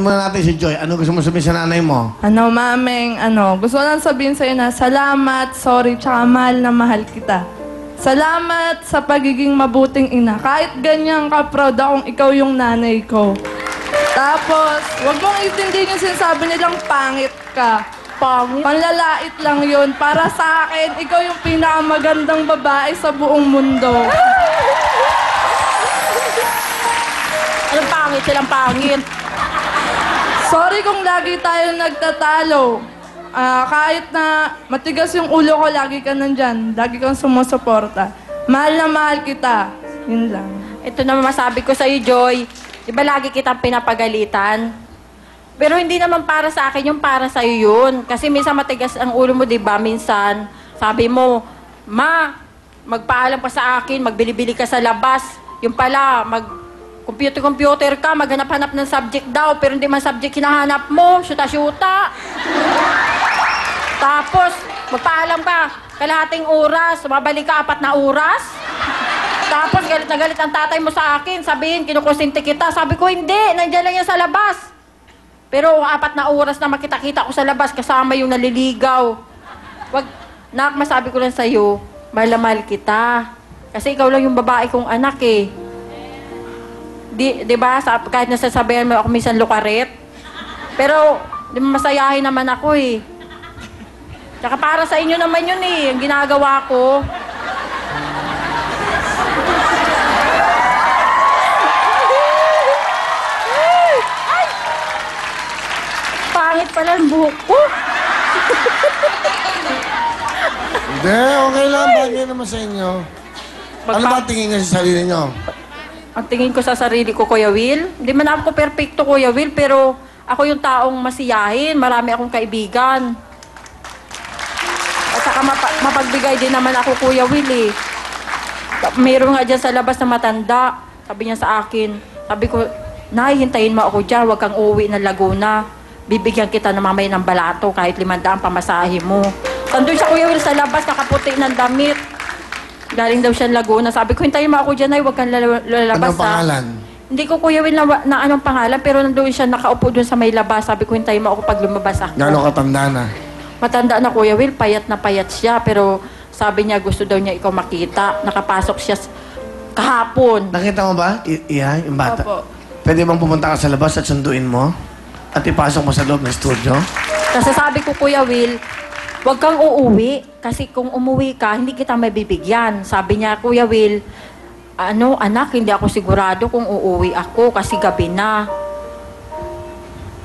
Muna natin si Joy. Ano gusto mo sabihin sa nanay mo? Mameng, gusto ko lang sabihin sa'yo na salamat, sorry, tsaka mahal na mahal kita. Salamat sa pagiging mabuting ina. Kahit ganyan ka, proud akong ikaw yung nanay ko. Tapos, wag mong itindihin yung sinasabi nilang pangit ka. Panlalait lang yun. Para sa akin, ikaw yung pinakamagandang babae sa buong mundo. Anong pangit? Silang pangit. Sorry kung lagi tayo nagtatalo. Kahit na matigas yung ulo ko, lagi ka nandyan. Lagi kang sumusuporta. Mahal na mahal kita. Yun lang. Ito naman masabi ko sa'yo, Joy. Di ba lagi kitang pinapagalitan? Pero hindi naman para sa akin yung para sa'yo yun. Kasi minsan matigas ang ulo mo, di ba? Minsan, sabi mo, Ma, magpaalam pa sa akin, magbili-bili ka sa labas. Yung pala, computer ka, maghanap-hanap ng subject daw, pero hindi man subject hinahanap mo, syuta-syuta. Tapos, magpaalam ka, kalahating oras, mabalik ka 4 na oras. Tapos, galit na galit ang tatay mo sa akin, sabihin, kinukusinti kita. Sabi ko, hindi, nandiyan lang yan sa labas. Pero 4 na oras na makita-kita ko sa labas, kasama yung naliligaw. Wag, nak, masabi ko lang sa'yo, mahal na mahal kita. Kasi ikaw lang yung babae kong anak eh. Di ba? Kahit nasasabihan mo ako minsan lukaret. Pero, masayahin naman ako eh. Tsaka para sa inyo naman yun eh, ang ginagawa ko. Ay! Pangit pala ang buhok ko. Hindi, okay lang. Bagay naman sa inyo. Ano ba tingin nga sa sarili nyo? Ang tingin ko sa sarili ko, Kuya Will, hindi man ako perfecto, Kuya Will, pero ako yung taong masiyahin. Marami akong kaibigan. At saka mapagbigay din naman ako, Kuya Will, eh. Mayroon nga dyan sa labas na matanda. Sabi niya sa akin, sabi ko, Nay, hintayin mo ako dyan, huwag kang uuwi ng Laguna. Bibigyan kita na mamaya ng balato kahit 500 pamasahe mo. Sandun siya, Kuya Will, sa labas, nakaputi ng damit. Galing daw siya Laguna. Sabi ko, hintayin mo ako dyan, ay, huwag kang lalabas. Anong pangalan? Hindi ko, Kuya Will, na anong pangalan, pero nandun siya, nakaupo dun sa may labas. Sabi ko, hintayin mo ako pag lumabas ako. Gano'ng katanda na? Matanda na, Kuya Will, payat na payat siya, pero sabi niya, gusto daw niya ikaw makita. Nakapasok siya kahapon. Nakita mo ba, Iya, yung bata? Opo. Pwede bang pumunta ka sa labas at sunduin mo? At ipasok mo sa loob ng studio? Kasi sabi ko, Kuya Will, huwag kang uuwi. Kasi kung umuwi ka, hindi kita mabibigyan. Sabi niya, Kuya Will, anak, hindi ako sigurado kung uuwi ako kasi gabi na.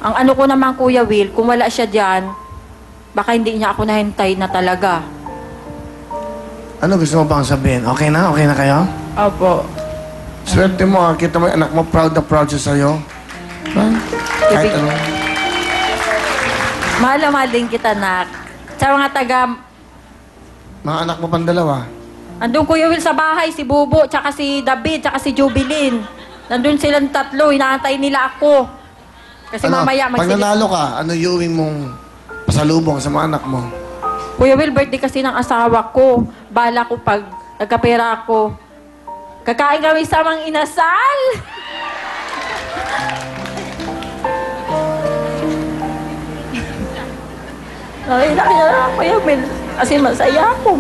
Ang ano ko naman, Kuya Will, kung wala siya dyan, baka hindi niya ako nahintay na talaga. Ano gusto mo bang sabihin? Okay na? Okay na kayo? Opo. Swerte mo, kita mo yung anak mo, proud na proud siya sa'yo. Ha? Kahit ano. Mahal na mahal din kita, nak. Sa mga taga... Mga anak mo pang dalawa. Andun, Kuya Will, sa bahay, si Bubo, tsaka si David, tsaka si Jubilin. Nandun silang tatlo, inaantay nila ako. Kasi mamaya Pag nanalo ka, ano yung mong pasalubong sa mga anak mo? Kuya Will, birthday kasi ng asawa ko. Bala ko pag nagkapera ako. Kakain kami sa mga inasal. Nakita niya na, Kuya Will. Kasi masaya ako.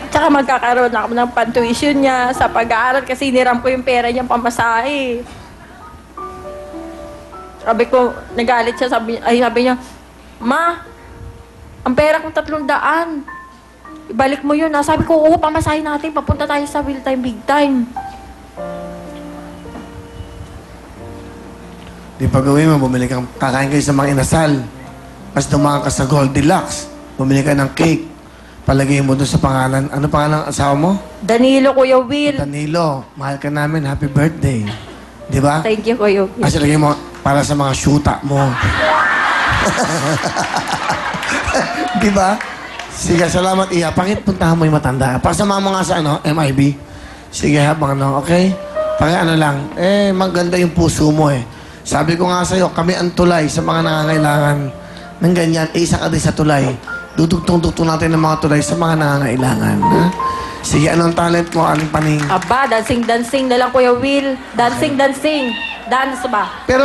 Tsaka magkakaroon ako ng pantuition niya sa pag-aaral kasi niram ko yung pera niya pamasahe. Sabi ko, nagalit siya, sabi niya, Ma, ang pera kong 300. Ibalik mo yun. Sabi ko, oo, pamasahe natin. Papunta tayo sa Will Time, Big Time. Di pa gawin mo, bumili kang kakain kayo sa mga inasal. Tapos dumaan ka sa Goldilocks. Bumili ka ng cake. Palagay mo doon sa pangalan. Ano pangalan ng asawa mo? Danilo, Kuya Will. Danilo, mahal ka namin. Happy birthday. Di ba? Thank you, Kuya Will. Kasi lagay mo para sa mga syuta mo. Di ba? Sige, salamat, Iya. Pakit puntahan mo yung matanda. Pasama mo nga sa MIB. Sige, habang okay? Lang. Maganda yung puso mo eh. Sabi ko nga sa'yo, kami ang tulay sa mga nangangailangan ng ganyan. Isa ka din sa tulay. Dudugtong-dugtong natin ng mga tulay sa mga nangangailangan. Ha? Sige, anong talent mo, Aling Paning? Aba, dancing na lang, Kuya Will. Dancing. Dance ba? Pero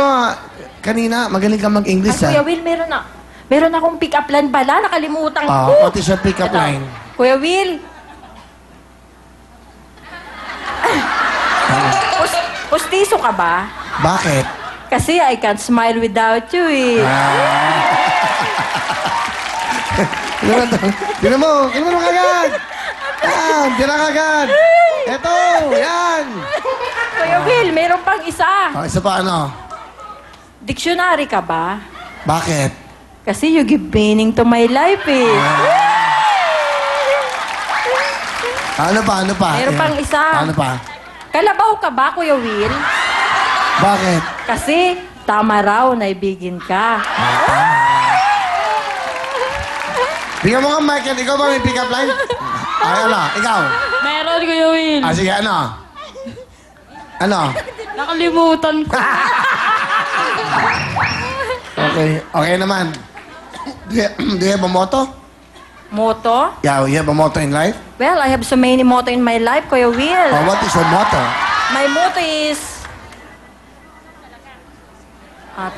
kanina, magaling ka mag-English, Kuya ha? Will, meron akong pick-up line pala. Nakalimutan Ah, ko. what is your pick-up Ito. line? Kuya Will. Pustiso ka ba? Bakit? Kasi I can't smile without you eh. Tignan mo kagad! Yan, tira kagad! Eto, yan! Kuya Will, meron pang isa. Oh, isa pa ano? Dictionary ka ba? Bakit? Kasi you give meaning to my life eh. Ano pa? Meron pang isa. Ano pa? Kalabaw ka ba, Kuya Will? Bakit? Kasi tama raw, naibigin ka. Bigyan mo nga, Michael. Ikaw ba may pick-up line? Ay, ano? Ikaw? Meron, Kuya Will. Ah, sige, ano? Ano? Nakalimutan ko. Okay naman. Do you have a motto? Motto? Yeah, you have a motto in life? Well, I have so many motto in my life, Kuya Will. Oh, what is your motto? My motto is...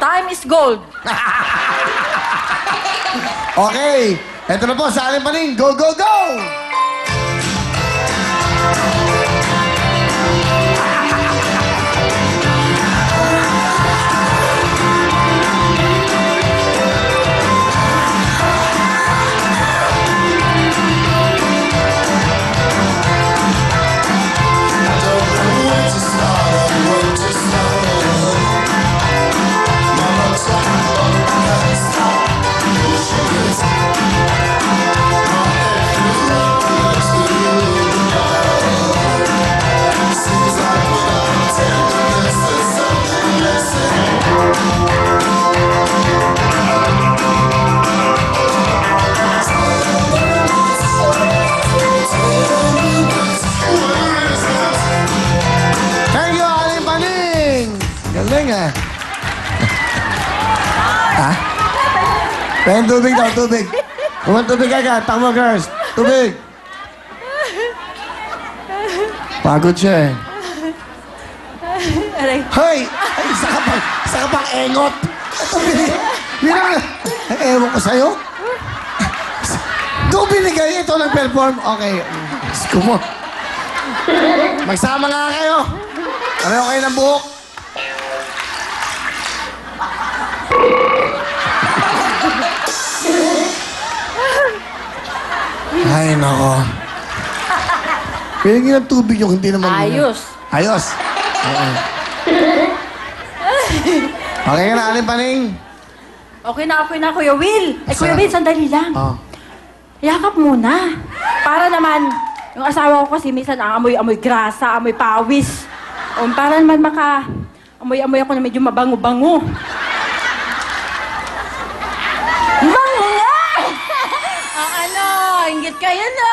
time is gold. Okay. Ito na po sa Aling Paning. Go, go, go! Thank you, Aling Paning! Galing ah. Ha? Pen, tubig daw, tubig. Kuman tubig agad. Tama, girls. Tubig. Pagod siya eh. Aray. Hoy! Ay, isa ka pang engot. Ito, binigay. Ewan ko sa'yo. Ito binigay. Ito nag-perform. Okay. Gusto mo. Magsama nga kayo. Pareho kayo ng buhok. Ay, nako. Pinagin ng tubig yung hindi naman... Ayos. Ayos. Oo. Okay ka na, Aling Paning? Okay na, Kuya Will. Ay, Kuya Sarap. Will, sandali lang. Oh. Yakap muna. Para naman, yung asawa ko kasi minsan amoy grasa, amoy pawis. O, para naman amoy ako na medyo mabango-bango. Bango nga! Ano, inggit kayo no?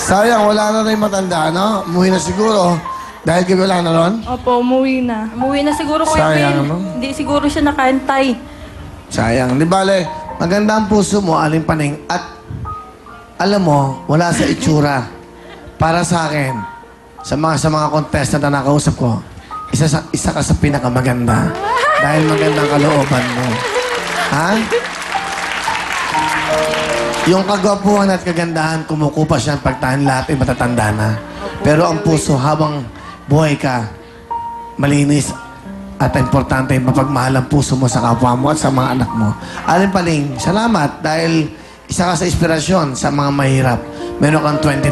Sayang, wala na rin matanda, no? Umuwi na siguro. Dahil kayo wala na ron? Opo, umuwi na. Umuwi na siguro, Kuya Sayang, Will. ano? Hindi siguro siya nakantay. Sayang. Di bale, maganda ang puso mo, Aling Paning. At alam mo, wala sa itsura. Para sa akin, sa mga contestant na nakausap ko, isa ka sa pinakamaganda. Dahil magandang kalooban mo. Ha? Yung kagwapuhan at kagandahan, kumukupas yan pagtahan lahat ay matatanda na. Pero ang puso, habang buhay ka, malinis at importante, mapagmahal ang puso mo sa kapwa mo at sa mga anak mo. Aling Paning, salamat dahil isa ka sa inspirasyon sa mga mahirap. Meron kang 20,000.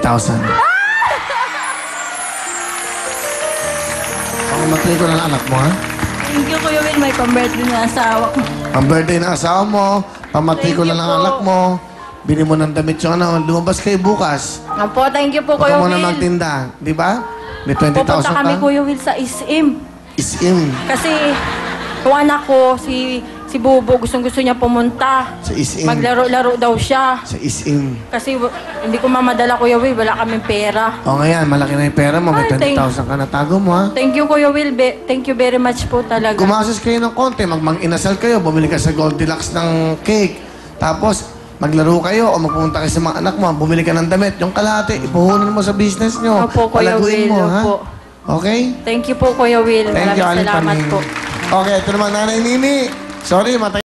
Pang-matay ko ng anak mo, ha? Thank you, Kuya Will. May pang-birthday na asawa ko. Ang birthday ng asawa mo, pang-matay ko Thank lang you ng po. anak mo, bili mo ng damit yung ano, lumabas kayo bukas. Opo, thank you po, Huwag Kuya ka muna Will. magtinda, di ba? May 20,000 Pupunta ka. kami, Kuya Will, sa SM. Isim. Kasi, yung anak ko, si Si Bubo, gustong-gusto niya pumunta. Sa is-in. Maglaro-laro daw siya. Sa is-in. Kasi hindi ko mamadala, Kuya Will. Wala kaming pera. O ngayon, malaki na yung pera mo. May Ay, 20,000 ka na. Tago mo, ha? Thank you, Kuya Will. Thank you very much po talaga. Gumastos kayo ng konti, mag-inasal kayo, bumili ka sa Goldilocks ng cake. Tapos, maglaro kayo o magpumunta kayo sa mga anak mo, bumili ka ng damit. Yung kalahati, ipuhunan mo sa business nyo. Opo, Kuya Palaguin Will. mo, ha? Opo. Okay? Thank you po, Kuya Will. Thank you, Maraming Aling salamat Paning. po. Okay, ito naman, Nanay Nini. Sorry,